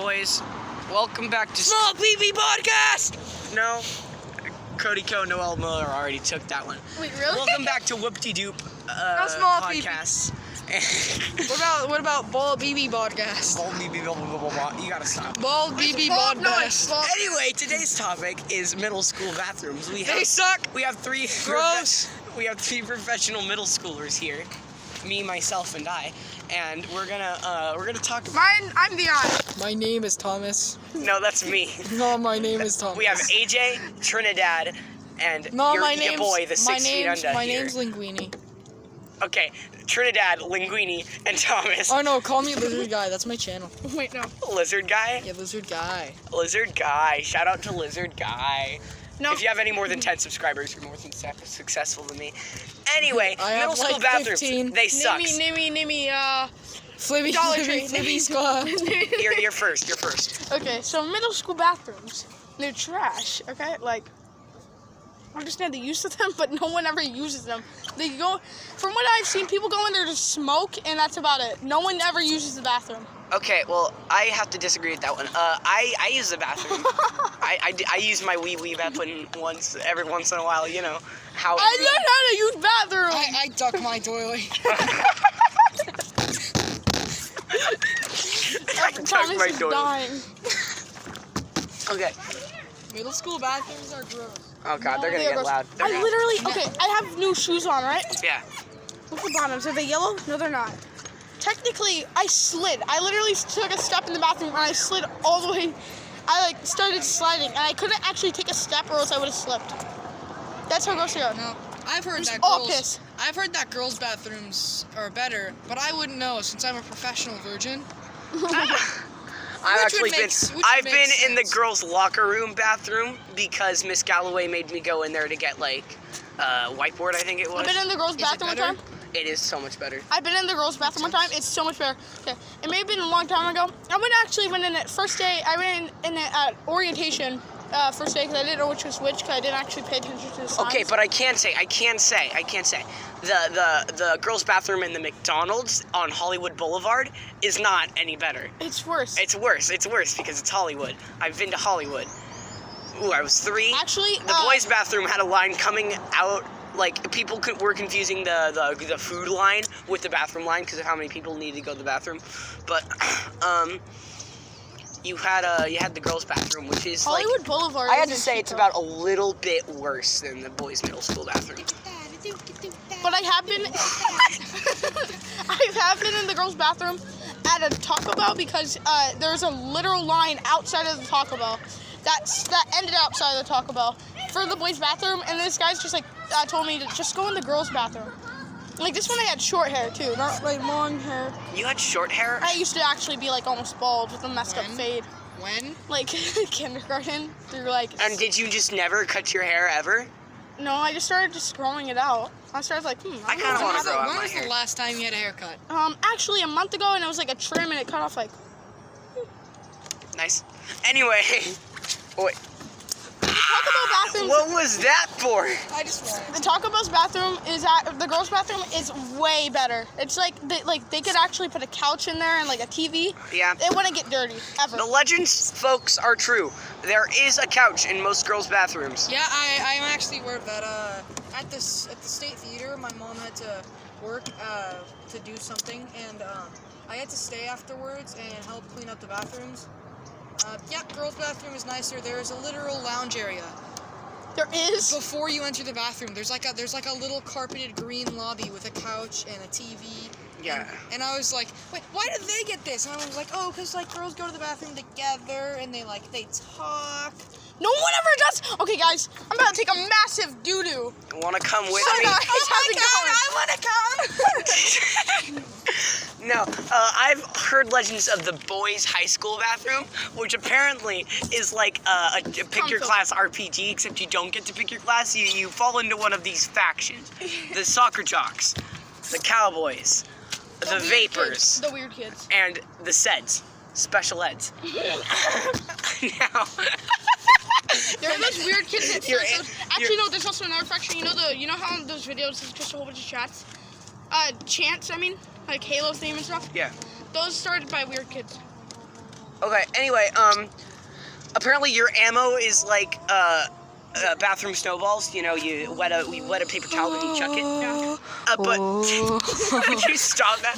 boys? Welcome back to Small BB Podcast! No, Cody Co. Noel Miller already took that one. Wait, really? Welcome back to Woopdeedoop Small Podcast. What about Ball BB Podcast? Ball BB, blah, blah, blah, blah, blah. You gotta stop. Ball BB Podcast. Anyway, today's topic is middle school bathrooms. They suck. We have three. Gross. We have three professional middle schoolers here, me, myself, and I, and we're gonna talk. I'm Dion. My name is Thomas. No, that's me. No, my name is Thomas. We have AJ, Trinidad, and no, your my name's, boy, the 6 feet under. My name's Linguini. Okay, Trinidad, Linguini, and Thomas. Oh no, call me Lizard Guy. That's my channel. Wait, no. Lizard Guy? Yeah, Lizard Guy. Lizard Guy. Shout out to Lizard Guy. No. If you have any more than 10 subscribers, you're more than successful than me. Anyway, I middle have school like bathrooms, 15. they suck. Name Flibby, Dollar Flibby, Tree. Flibby Squad. You're first. Okay, so middle school bathrooms, they're trash, okay? Like, I understand the use of them, but no one ever uses them. They go, from what I've seen, people go in there to smoke, and that's about it. No one ever uses the bathroom. Okay, well, I have to disagree with that one. I use the bathroom. I use my wee bathroom every once in a while, you know. How I learned how to use bathroom. I duck my toilet. Thomas my is toilet. dying. Okay. Middle school bathrooms are gross. Oh god, they're gonna They're get gross. loud. I literally, okay, I have new shoes on, right? Yeah. Look at the bottoms. Are they yellow? No, they're not. Technically, I slid. I literally took a step in the bathroom and I slid all the way. I started sliding and I couldn't actually take a step or else I would have slipped. That's how gross they are. No, I've heard It's that all girls. piss. I've heard that girls' bathrooms are better, but I wouldn't know since I'm a professional virgin. I've would actually make- which I've would been make in the sense. girls' locker room bathroom because Miss Galloway made me go in there to get like whiteboard, I think it was. I've been in the girls' Is it bathroom one better? time. It is so much better. I've been in the girls' bathroom one time. It's so much better. Okay, it may have been a long time ago. I went in it first day. I went in it at orientation first day because I didn't know which was which because I didn't actually pay attention to the signs. Okay, but I can say the girls' bathroom in the McDonald's on Hollywood Boulevard is not any better. It's worse. It's worse because it's Hollywood. I've been to Hollywood. Ooh, I was 3. Actually, The boys' bathroom had a line coming out. Like, people were confusing the food line with the bathroom line because of how many people needed to go to the bathroom. But, you had the girls' bathroom, which is Hollywood like... Boulevard. I had to isn't say cheap, it's though. about a little bit worse than the boys' middle school bathroom. But I have been. I have been in the girls' bathroom at a Taco Bell because there's a literal line outside of the Taco Bell that ended outside of the Taco Bell for the boys' bathroom, and this guy's just like told me to just go in the girls' bathroom. Like this one, I had short hair too, not like long hair. You had short hair? I used to actually be like almost bald with a messed up When? fade, When? like kindergarten through like. And did you just never cut your hair ever? No, I just started growing it out. I started like, I kinda wanna grow out When my was hair. the last time you had a haircut? Actually a month ago, and it was like a trim, and it cut off like. Nice. Anyway, wait, Taco Bell bathroom. what was that for? I just wanted. The Taco Bell's bathroom the girls' bathroom is way better. It's like they could actually put a couch in there and like a TV. Yeah. It wouldn't get dirty ever. The legends, folks, are true. There is a couch in most girls' bathrooms. Yeah, I'm actually aware of that. At the State Theater, my mom had to work to do something, and I had to stay afterwards and help clean up the bathrooms. Girls' bathroom is nicer. There is a literal lounge area. There is. Before you enter the bathroom, there's like a little carpeted green lobby with a couch and a TV. Yeah. And I was like, wait, why did they get this? And I was like, oh, because like girls go to the bathroom together and they talk. No one ever does. Okay, guys, I'm about to take a massive doo-doo. Wanna come with So me? nice. How's it going? I want to come. No, I've heard legends of the boys' high school bathroom, which apparently is like a pick your class RPG, except you don't get to pick your class. You fall into one of these factions: the soccer jocks, the cowboys, the weird vapors, kids. The weird kids. and the SEDs, special eds. Now, There are those weird kids that You're say in- those. Actually, no. There's also another faction. You know how in those videos it's just a whole bunch of chants. Chants. I mean, like Halo's theme and stuff. yeah. Those started by weird kids. Okay, anyway, apparently your ammo is like, bathroom snowballs. You know, you wet a paper towel and you chuck it. But you stop that.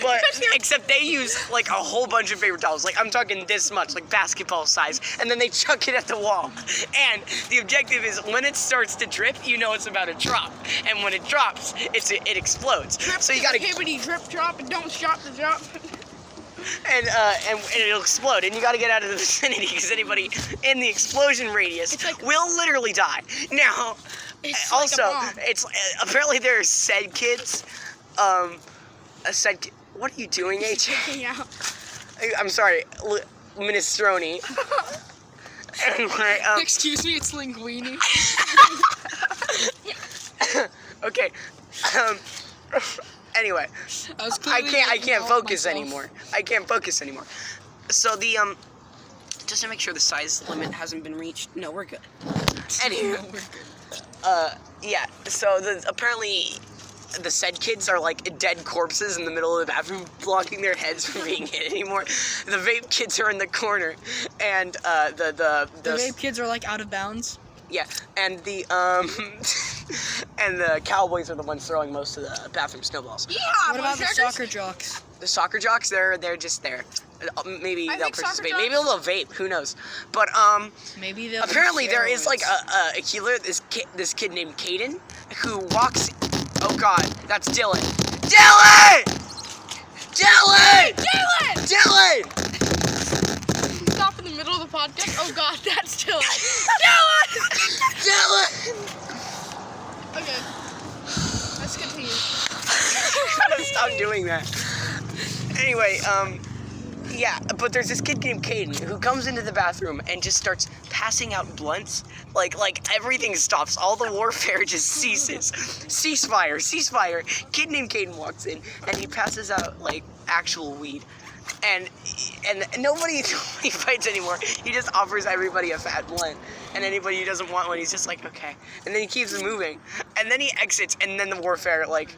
But except they use like a whole bunch of paper towels. Like I'm talking this much, like basketball size, and then they chuck it at the wall. And the objective is when it starts to drip, you know it's about to drop. And when it drops, it explodes. So you gotta. Hibbity drip drop and don't stop the drop. And it'll explode, and you got to get out of the vicinity because anybody in the explosion radius will literally die. Now, It's also, like a bomb. it's apparently there are said kids. What are you doing, AJ? Yeah. I'm sorry, minestrone. Anyway, Excuse me, it's linguine. okay. Anyway, I can't focus anymore. I can't focus anymore. So the just to make sure the size limit hasn't been reached. No, we're good. Anyway, yeah. So apparently the said kids are like dead corpses in the middle of the bathroom, blocking their heads from being hit anymore. The vape kids are in the corner, and the vape kids are like out of bounds. Yeah, and the and the Cowboys are the ones throwing most of the bathroom snowballs. Yeah. What about the soccer jocks? The soccer jocks, they're just there. Maybe I they'll think soccer participate. jocks- Maybe they'll vape. Who knows? But Maybe they'll. apparently there is like steroids. a killer. This kid named Caden who walks. Oh God, that's Dylan. Dylan! Stop in the middle of the podcast. Oh God, that's Dylan. Dylan! Okay. Let's continue. Gotta stop doing that. Anyway, yeah, but there's this kid named Caden who comes into the bathroom and just starts passing out blunts. Like everything stops. All the warfare just ceases. Ceasefire. Kid named Caden walks in and he passes out like actual weed. And nobody fights anymore. He just offers everybody a fat blunt. And anybody who doesn't want one, he's just like, okay. And then he keeps moving. And then he exits, and then the warfare, like,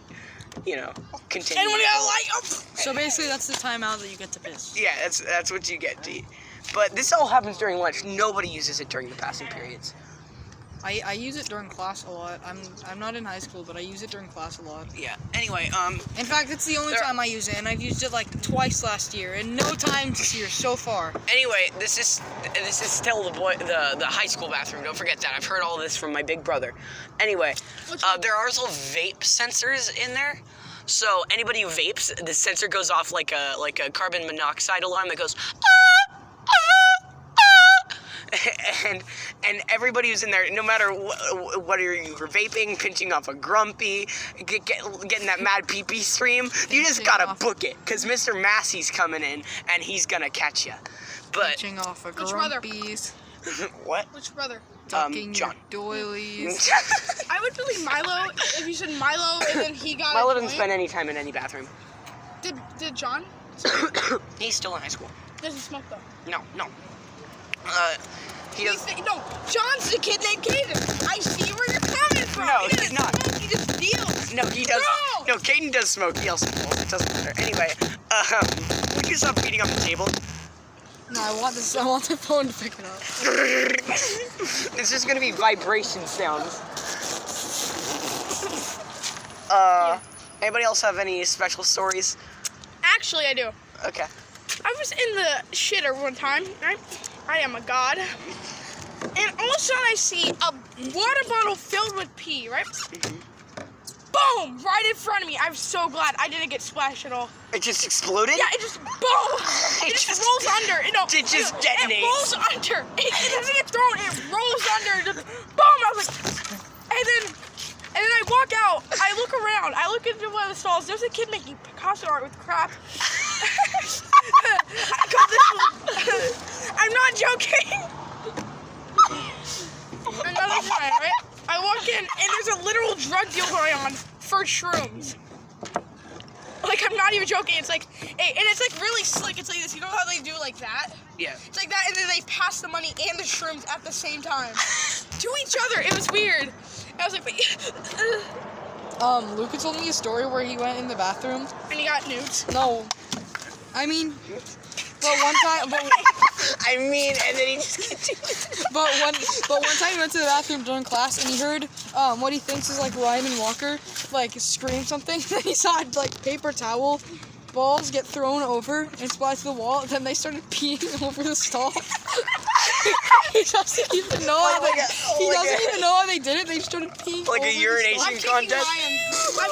you know, continues. And when you like, So basically, that's the timeout that you get to piss. Yeah, that's what you get, G. But this all happens during lunch. Nobody uses it during the passing periods. I use it during class a lot. I'm not in high school, but I use it during class a lot. Yeah. Anyway, In fact, it's the only time I use it, and I've used it like twice last year, and no time this year so far. Anyway, this is still the high school bathroom. Don't forget that. I've heard all this from my big brother. Anyway, there are also vape sensors in there. So anybody who vapes, the sensor goes off like a carbon monoxide alarm that goes and everybody who's in there, no matter what are you vaping, pinching off a grumpy, getting that mad pee-pee stream, you just gotta book it, because Mr. Massey's coming in, and he's gonna catch you. But Pitching off a Which brother? grumpies, what? which brother? ducking John. your doilies. I would believe Milo if you said Milo and then he got. Milo a doesn't point. spend any time in any bathroom. Did John? He's still in high school. Doesn't smoke though. No. He does. No, John's the kid named Caden. I see where you're coming from. No, He he's doesn't not. smoke, he just deals. No, he does. No! No, Caden does smoke. He also smokes. It doesn't matter. Anyway, would you stop beating up the table? No, I want the phone to pick it up. It's just gonna be vibration sounds. Anybody else have any special stories? Actually, I do. Okay. I was in the shitter one time, right? I am a god. And all of a sudden I see a water bottle filled with pee, right? Boom! Right in front of me. I'm so glad I didn't get splashed at all. It just exploded? Yeah, it just boom! It just rolls under. It just detonates. It rolls under. It doesn't get thrown. It rolls under. Just boom! I was like, and then I walk out. I look around. I look into one of the stalls. There's a kid making Picasso art with crap. I'm not joking. Another time, right? I walk in and there's a literal drug deal going on for shrooms. Like, I'm not even joking. It's like, hey, and it's like really slick. It's like this. You know how they do like that? Yeah. It's like that, and then they pass the money and the shrooms at the same time to each other. It was weird. I was like, Luca told me a story where he went in the bathroom. and he got nudes. No. I mean, one time, I mean, and then he just continues. but one time he went to the bathroom during class and he heard what he thinks is like Ryman Walker like scream something. Then he saw like paper towel balls get thrown over and splash to the wall. And then they started peeing over the stall. He doesn't even know how they. He doesn't even know how they did it. They started peeing. Like over a urination contest. I'm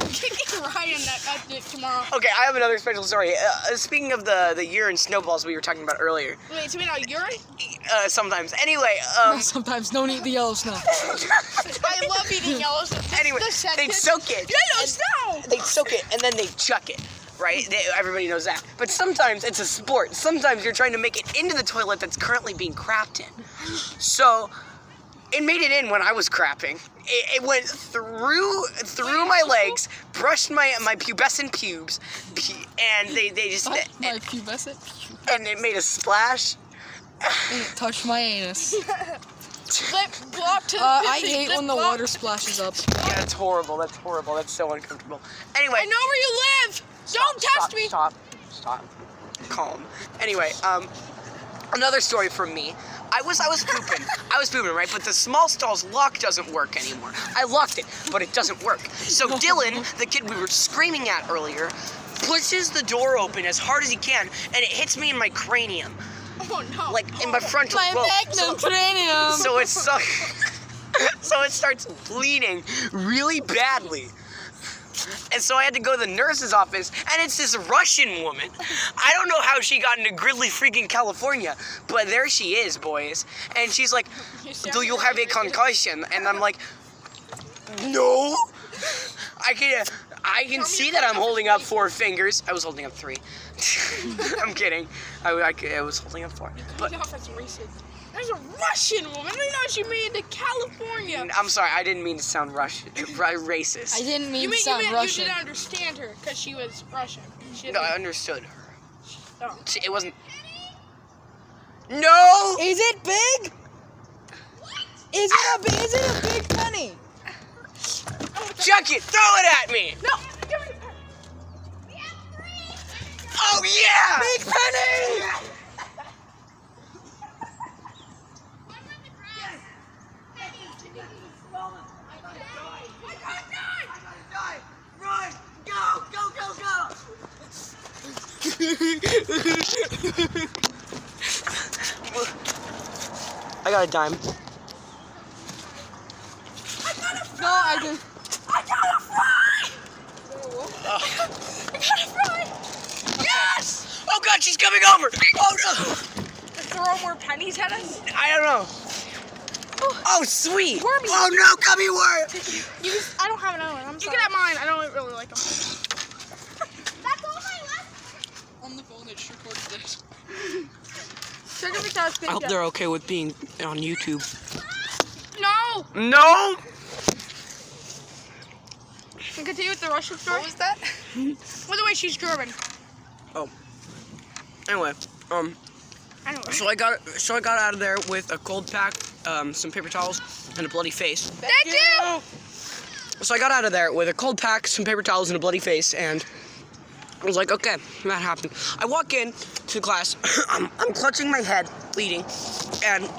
kicking Ryan at it tomorrow. Okay, I have another special story. Speaking of the urine snowballs we were talking about earlier. Wait, so we know urine? Sometimes. Anyway, Sometimes don't eat the yellow snow. I love eating yellow snow. anyway, they'd soak it. Yellow snow! They'd soak it and then they'd chuck it. Right? Everybody knows that. But sometimes it's a sport. Sometimes you're trying to make it into the toilet that's currently being crapped in. So, it made it in when I was crapping. It went through my legs, brushed my pubescent pubes, and they just... My pubescent. And it made a splash. And it touched my anus. Lip glop to the I hate when the water splashes up. Yeah, that's horrible. That's horrible. That's so uncomfortable. Anyway. I know where you live! Don't test me! Stop. Calm. Anyway, another story from me. I was pooping. Right? But the small stall's lock doesn't work anymore. I locked it, but it doesn't work. So Dylan, the kid we were screaming at earlier, pushes the door open as hard as he can, and it hits me in my cranium. Oh no. Like in my frontal My lobe. magnum cranium. So it starts bleeding really badly. And so I had to go to the nurse's office, and it's this Russian woman. I don't know how she got into Gridley freaking California, but there she is, boys. And she's like, "Do you have a concussion?" And I'm like, "No." I can see that I'm holding up 4 fingers. I was holding up 3. I'm kidding. I was holding up 4. But there's a Russian woman. I know she made it to California. I'm sorry, I didn't mean to sound racist. I didn't mean to sound you Russian. didn't understand her because she was Russian. No, I understood her. Oh. It wasn't. No. Is it big? Is it a big penny? Chuck it! Throw it at me! No. Oh yeah! Big penny! I got a dime. No, I can. I got a fry! I got a fry! Yes! Oh god, she's coming over! Oh no! Throw more pennies at us? I don't know. Oh sweet! Wormy. Oh no, gummy worm! I don't have another one. I'm sorry. You can have mine. I don't really like them. That's all my left. On the phone, it's recorded this. I hope they're okay with being on YouTube. No! No! Can continue with the Russian story? What was that? By the way, she's German. Oh. Anyway, Anyway. so I got out of there with a cold pack, some paper towels, and a bloody face. Thank you! So I got out of there with a cold pack, some paper towels, and a bloody face, and I was like, okay, that happened. I walk in to class, I'm clutching my head, bleeding, and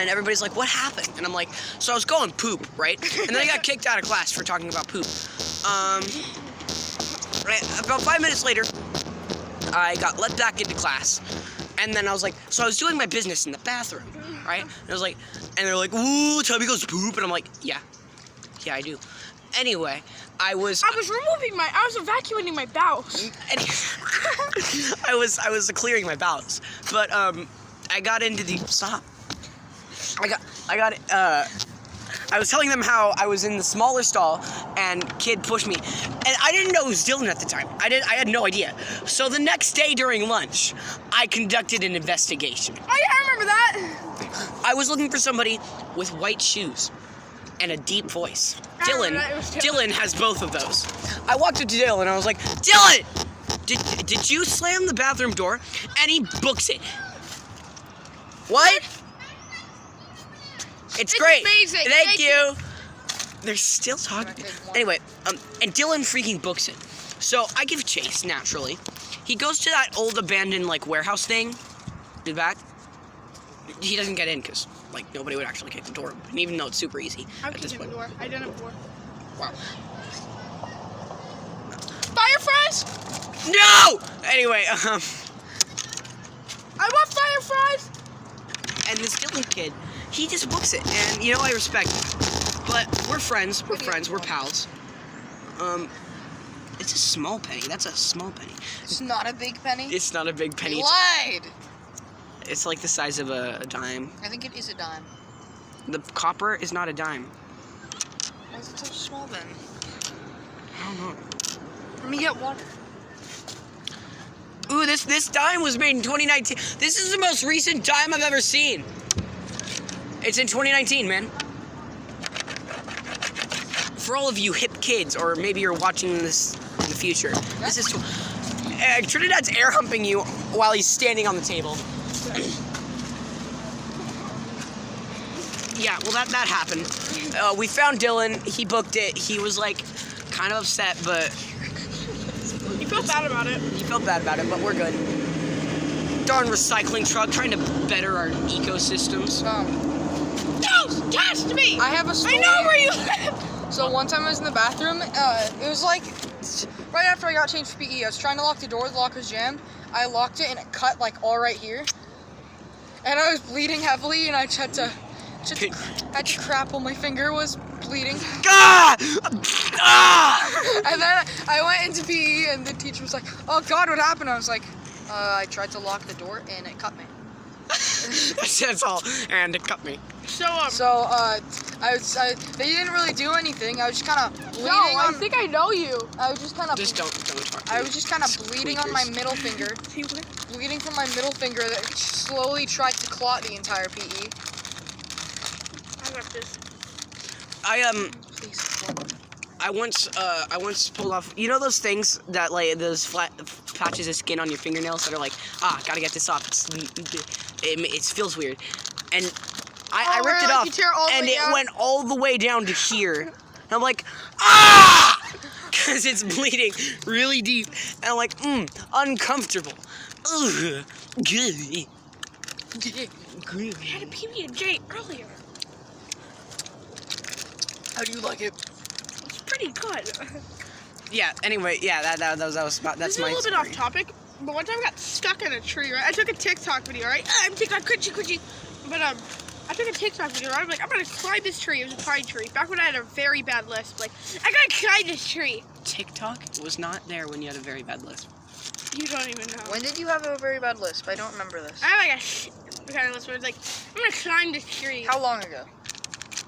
everybody's like, what happened? And I'm like, so I was going poop, right? And then I got kicked out of class for talking about poop. About 5 minutes later, I got let back into class. And then I was like, so I was doing my business in the bathroom, right? And I was like, and they're like, ooh, Tubby goes poop. And I'm like, yeah, I do. Anyway, I was evacuating my bowels. I was clearing my bowels. But, I got into the, stop. I was telling them how I was in the smaller stall and kid pushed me. And I didn't know it was Dylan at the time. I had no idea. So the next day during lunch, I conducted an investigation. Oh yeah, I remember that. I was looking for somebody with white shoes and a deep voice. Dylan has both of those. I walked up to Dylan and I was like, Dylan! Did you slam the bathroom door? And he books it. What? It's great. Amazing. Thank you. They're still talking. Anyway, and Dylan freaking books it. So I give chase, naturally. He goes to that old abandoned like warehouse thing in the back. He doesn't get in because like nobody would actually kick the door open, even though it's super easy I've at this kicked the point. door. I done it before. Wow. Fire fries? No! Anyway, I want fire fries. and this Dylan kid, he just books it, and you know I respect it. But we're friends. We're friends. We're pals. It's a small penny. That's a small penny. It's not a big penny. It's not a big penny. You It's, lied. it's like the size of a dime. I think it is a dime. The copper is not a dime. Why is it so small then? I don't know. Let me get water. Ooh, this dime was made in 2019. This is the most recent dime I've ever seen. It's in 2019, man. For all of you hip kids, or maybe you're watching this in the future, this is Trinidad's air humping you while he's standing on the table. Yeah, well that happened. We found Dylan. He booked it. He was like kind of upset, but You felt bad about it. he felt bad about it. But we're good. Darn recycling truck trying to better our ecosystems. Don't touch me! I have a story. I know where you live! So one time I was in the bathroom, it was like right after I got changed for PE. I was trying to lock the door, the lock was jammed. I locked it and it cut like all right here. And I was bleeding heavily and I had to crapple. My finger was bleeding. Ah! Ah! And then I went into PE and the teacher was like, "Oh God, what happened?" I was like, I tried to lock the door and it cut me. That's all. And it cut me. So, they didn't really do anything. I was just kind of bleeding no, I on. think I know you. I was just kind of. Just don't talk to I me. was just kind of bleeding on my middle finger. Bleeding from my middle finger that slowly tried to clot the entire PE. I got this. Please. I once pulled off, you know those things that like those flat patches of skin on your fingernails that are like, gotta get this off. It feels weird, and I ripped it like off, you tear all the and way it down? went all the way down to here. And I'm like, because it's bleeding really deep, and I'm like, uncomfortable. Ugh, good. I had a PB&J earlier. How do you like it? It's pretty good. Yeah. Anyway, yeah, that was about, This that's is a my little bit story. off topic, but one time I got stuck in a tree, right? I took a TikTok video, right? I'm TikTok, cringy. But, I took a TikTok video, right? I'm like, I'm gonna climb this tree. It was a pine tree. Back when I had a very bad lisp. Like, I gotta climb this tree. TikTok was not there when you had a very bad lisp. You don't even know. When did you have a very bad lisp? I don't remember this. I have like a kind of lisp where it's like, I'm gonna climb this tree. How long ago?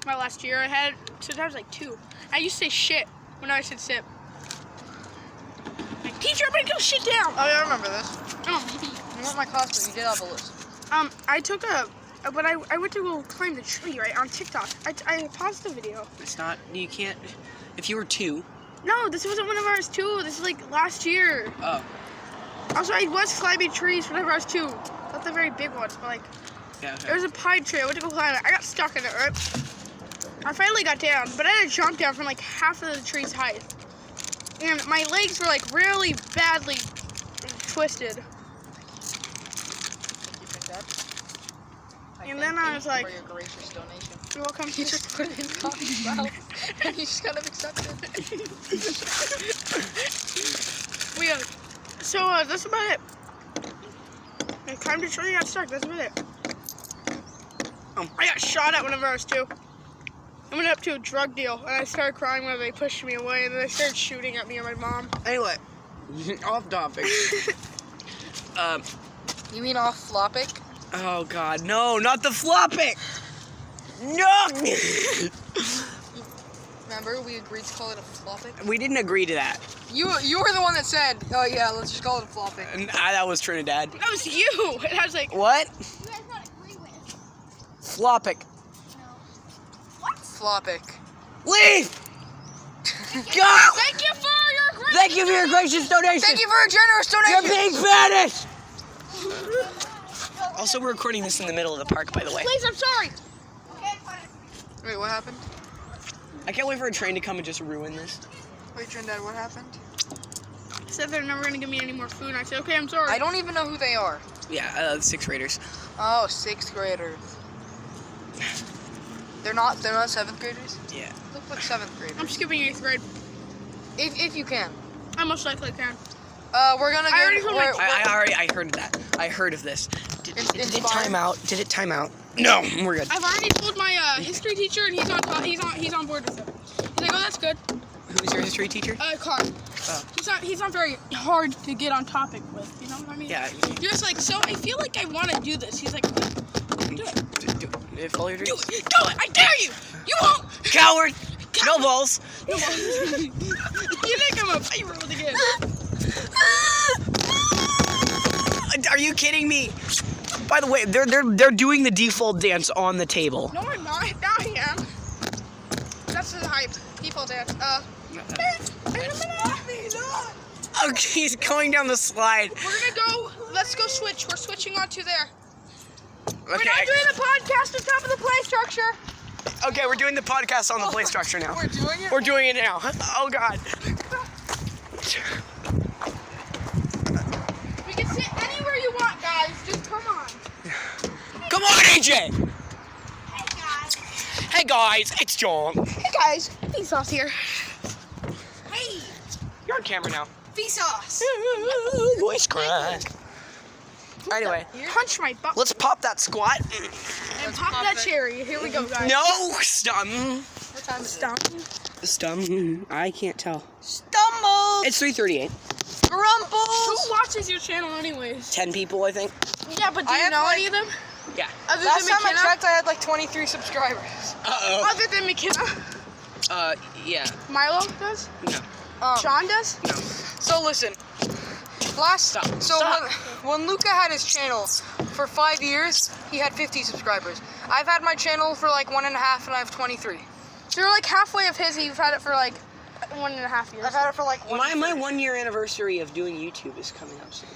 My last year I had, sometimes like 2. I used to say shit when I said sip. Like, teacher, I'm gonna go shit down. Oh yeah, I remember this. Oh. You weren't my class, but you did have a lisp. I took but I went to go climb the tree, right, on TikTok. I paused the video. It's not, you can't, if you were 2. No, this wasn't one of ours too. This is like last year. Oh. Also, I was climbing trees whenever I was 2. Not the very big ones, but like, Yeah, there was a pine tree. I went to go climb it. I got stuck in it, right? I finally got down, but I had to jump down from like half of the tree's height. And my legs were like really badly twisted. And then I was like, for your gracious donation. you're welcome. He just put it in Tommy's mouth, and he just kind of accepted it. So that's about it. I climbed a tree, got stuck. That's about it. I got shot at whenever I was 2. I went up to a drug deal, and I started crying when they pushed me away, and then they started shooting at me and my mom. Anyway, off topic. You mean off flopic? Oh God, no, not the flopping. No. Remember, we agreed to call it a flopic? We didn't agree to that. You were the one that said, oh yeah, let's just call it a flopic. And that was Trinidad. That was you! And I was like, What? You guys not agree with. Floppic. No. Flopic. Leave. Go. thank you for your great. Thank you for your gracious donation. Thank you for a generous You're donation! being banished. Also, we're recording this in the middle of the park, by the way. Please, I'm sorry. Okay, fine. Wait, what happened? I can't wait for a train to come and just ruin this. Wait, Trinidad, what happened? said they're never gonna give me any more food. And I said, okay, I'm sorry. I don't even know who they are. Yeah, 6th graders. Oh, 6th graders. They're not 7th graders? Yeah. Look like 7th graders. I'm skipping 8th grade. If you can. I most likely can. We're gonna I already get. told my- I heard that. I heard of this. Did it Inspired? time out? Did it time out? No, we're good. I've already told my history teacher, and he's on board with it. He's like, oh, that's good. Who's your history teacher? Carl. Oh. He's not very hard to get on topic with. You know what I mean? Yeah. You're just like, so I feel like I want to do this. He's like, do it. Follow your Do dreams. it. Do it. I dare you. You won't. Coward! No balls! You think I'm a favorite with the kid? Are you kidding me? By the way, they're doing the default dance on the table. No, I'm not. Now I am. That's the hype. Default dance. Okay, he's going down the slide. We're gonna go. Let's go switch. We're switching on to there. We're Okay. not doing the podcast on top of the play structure. Okay, we're doing the podcast on the play structure now. We're doing it? We're doing it now. Oh God. We can sit anywhere you want, guys. Just come on. Come on, AJ. Hey guys. Hey guys, it's John. Hey guys, Vsauce here. Hey, You're on camera now. Vsauce. Voice crack. Anyway, Punch my butt let's pop that squat. and pop that cherry. Here we go, guys. No, stum. What time is it? Stump. Stum. I can't tell. Stumbles. It's 3:38. Grumbles. Who watches your channel, anyways? 10 people, I think. Yeah, but do I you have, know like- any of them? Yeah. Other Last than time I McKenna? checked, I had like 23 subscribers. Uh Other than McKenna? oh. Yeah. Milo does? No. Sean does? No. So listen. Stop. So Stop. when Luca had his channel for 5 years, he had 50 subscribers. I've had my channel for like 1.5, and I have 23. So you're like halfway of his, and you've had it for like 1.5 years. I've had it for like My 1 year anniversary of doing YouTube is coming up soon.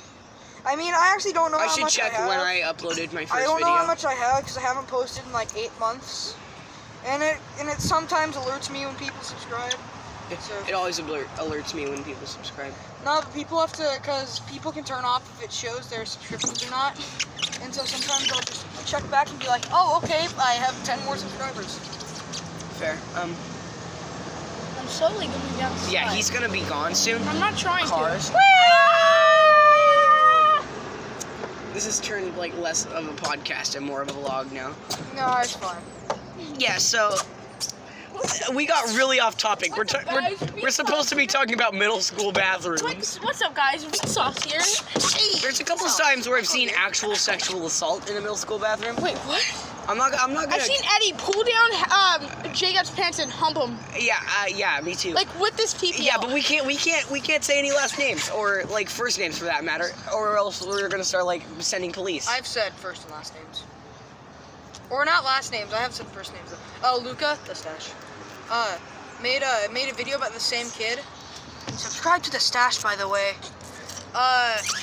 I mean, I actually don't know I how should much check I have. when I uploaded my first I don't video. know how much I have because I haven't posted in like 8 months, and it sometimes alerts me when people subscribe. So It always alerts me when people subscribe. no, but people have to, because people can turn off if it shows their subscriptions or not, and so sometimes I'll just check back and be like, oh, okay, I have 10 more subscribers. Fair. I'm slowly going down the Yeah, slide. he's gonna be gone soon. I'm not trying Cars. to. This has turned like less of a podcast and more of a vlog now. No, it's fine. Yeah, so we got really off topic. We're supposed to be talking about middle school bathrooms. What's up, guys? Vsauce here. There's a couple of times where I've seen actual sexual assault in a middle school bathroom. Wait, what? I'm not gonna. I've seen Eddie pull down Jacob's pants and hump him, Yeah, me too. like with this PPL. Yeah, but we can't say any last names or like first names for that matter, or else we're gonna start like sending police. I've said first and last names. Or not last names, I have said first names though. Oh, Luca, the stash. Made a video about the same kid. Subscribe to the stash, by the way.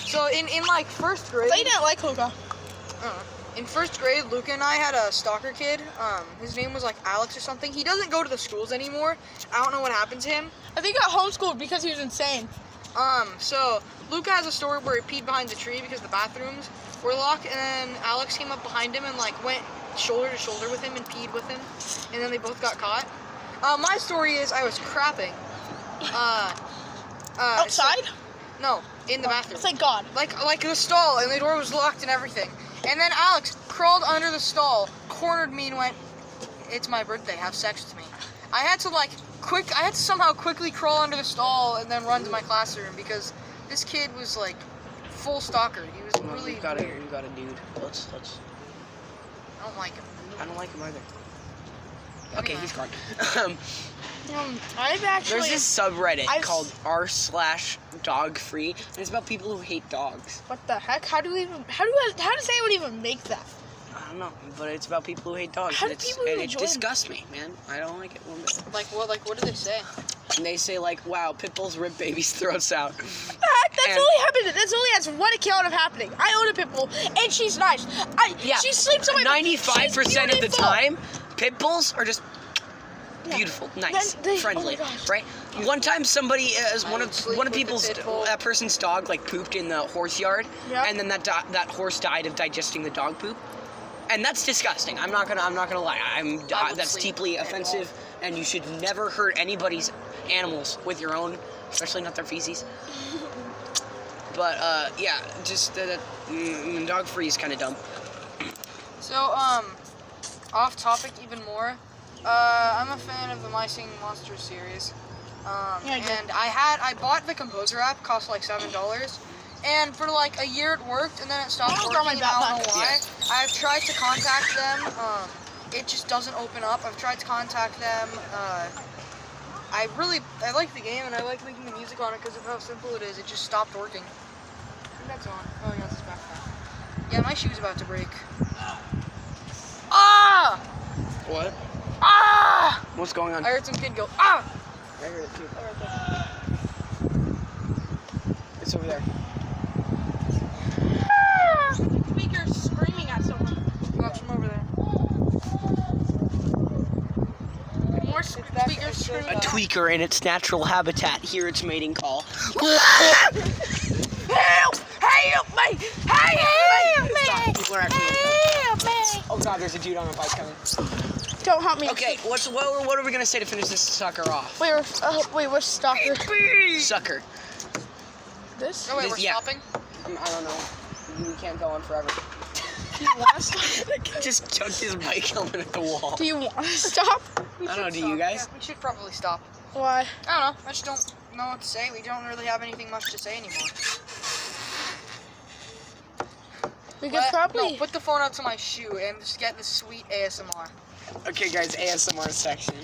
So in like first grade. They didn't like Luca. In first grade, Luca and I had a stalker kid. His name was like Alex or something. He doesn't go to the schools anymore. I don't know what happened to him. I think he got homeschooled because he was insane. So Luca has a story where he peed behind the tree because the bathrooms were locked, and then Alex came up behind him and like went shoulder to shoulder with him and peed with him, and then they both got caught. My story is I was crapping. Outside? No, in the bathroom. It's like God. Like the stall, and the door was locked and everything. And then Alex crawled under the stall, cornered me, and went, "It's my birthday. Have sex with me." I had to somehow quickly crawl under the stall and then run to my classroom because this kid was like full stalker. He was really you got a weird. dude. Let's. I don't like him. I don't like him either. Yeah, Okay, yeah. he's gone. I've actually. There's this subreddit I've- called r/dogfree, and it's about people who hate dogs. What the heck? How does anyone even make that? I don't know, but it's about people who hate dogs. How and do people even and it enjoy disgusts me, man. I don't like it one bit. Like what do they say? And they say like, "Wow, pit bulls rip babies' throats out." That's And- only happened. That's only has one account of happening. I own a pit bull, and she's nice. Yeah, She sleeps on my bed. 95% of the She's time, pit bulls are just beautiful, nice, Oh friendly, my gosh. right? One time somebody, one of sleep with people's, the pit bull. that person's dog like pooped in the horse yard, Yeah. and then that horse died of digesting the dog poop, and that's disgusting. I'm not gonna lie. I would That's sleep deeply with the pit bull. offensive, and you should never hurt anybody's animals with your own, especially not their feces. But yeah, just dog free is kind of dumb. So, off topic even more. I'm a fan of the My Singing Monsters series. Yeah, good. And I bought the Composer app, cost like $7. And for like a year it worked, and then it stopped Oh, working, my and I don't know backpack. why. I've tried to contact them, it just doesn't open up. I've tried to contact them, I like the game, and I like making the music on it because of how simple it is. It just stopped working. I think that's on. Oh, yeah, it's backpack. Yeah, my shoe's about to break. Ah! What? Ah! What's going on? I heard some kid go, ah! I heard it too. It's over there. Speaker screaming at someone. Watch him over there. More speakers screaming. A tweaker in its natural habitat. Hear its mating call. Help! Help me! Help me! Stop. People are actually Help me! Oh god, there's a dude on a bike coming. Don't help me. Okay, what are we gonna say to finish this sucker off? Wait, which stalker? Sucker. This? Oh, wait, This- we're yeah. stopping? I don't know. We can't go on forever. Do you want to stop? Just chucked his bike helmet at the wall. Do you want to stop? We I don't know, should do you stop. guys? Yeah, we should probably stop. Why? I don't know. I just don't know what to say. We don't really have anything much to say anymore. We could probably. No, put the phone up to my shoe and just get the sweet ASMR. Okay, guys, ASMR section.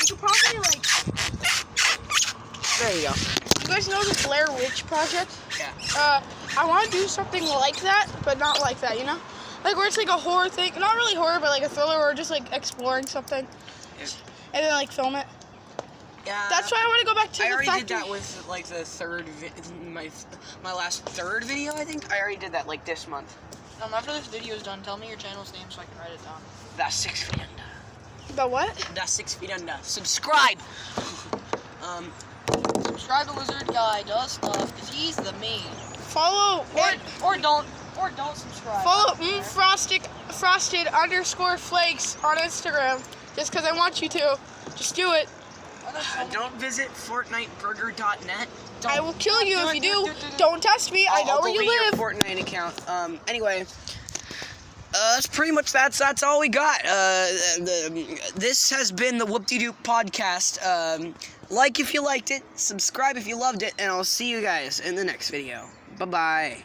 We could probably like. There you go. You guys know the Blair Witch Project? Yeah. I want to do something like that, but not like that, you know? Like where it's like a horror thing, not really horror, but like a thriller, or just like exploring something, Yeah. and then like film it. Yeah. That's why I want to go back to I the already factory. did that with like the my last third video. I think I already did that like this month. After this video is done, tell me your channel's name so I can write it down. That's 6 feet under. The what? That's 6 feet under. Subscribe. Subscribe to Lizard Guy does stuff because he's the main. Follow Or don't subscribe. follow frosted _flakes on Instagram. Just because I want you to. Just do it. Don't visit FortniteBurger.net. I will kill you if you do. Don't test me. I know I'll where you delete live. your Fortnite account. Anyway, that's pretty much that's all we got. This has been the Woopdeedoop Podcast. Like if you liked it, subscribe if you loved it, and I'll see you guys in the next video. Bye bye.